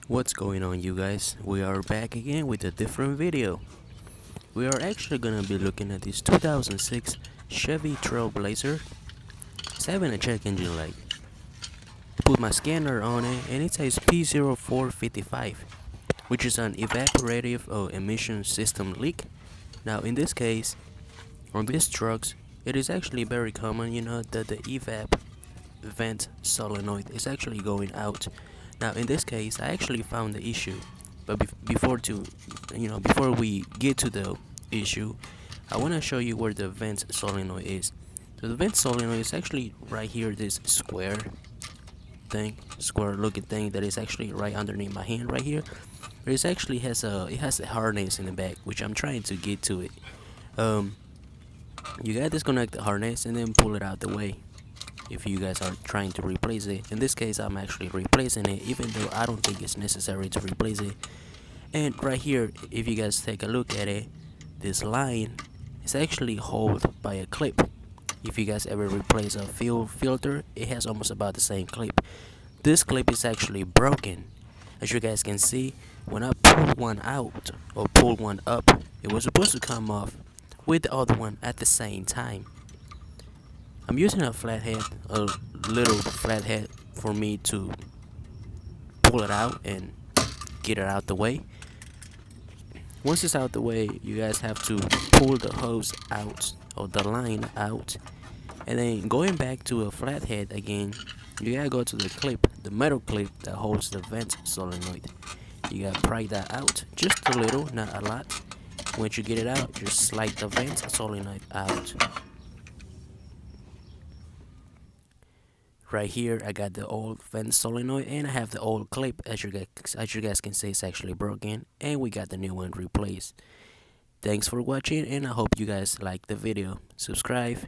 What's going on, you guys? We are back again with a different video. We are actually gonna be looking at this 2006 Chevy Trailblazer. It's having a check engine light. Put my scanner on it and it says P0455, which is an evaporative or emission system leak. Now in this case, on these trucks, it is actually very common, that the evap vent solenoid is actually going out. Now in this case, I actually found the issue, but before we get to the issue, I want to show you where the vent solenoid is. So the vent solenoid is actually right here, this square looking thing that is actually right underneath my hand right here. It actually has a harness in the back, which I'm trying to get to it. You gotta disconnect the harness and then pull it out the way if you guys are trying to replace it. In this case, I'm actually replacing it, even though I don't think it's necessary to replace it. And right here, if you guys take a look at it, this line is actually held by a clip. If you guys ever replace a fuel filter, it has almost about the same clip. This clip is actually broken. As you guys can see, when I pull one out or pull one up, it was supposed to come off with the other one at the same time. I'm using a little flathead for me to pull it out and get it out the way. Once it's out the way, you guys have to pull the hose out or the line out, and then going back to a flathead again, you gotta go to the clip, the metal clip that holds the vent solenoid. You gotta pry that out just a little, not a lot. Once you get it out, just slide the vent solenoid out. Right here, I got the old vent solenoid and I have the old clip. As you guys can see, it's actually broken, and we got the new one replaced. Thanks for watching, and I hope you guys like the video. Subscribe.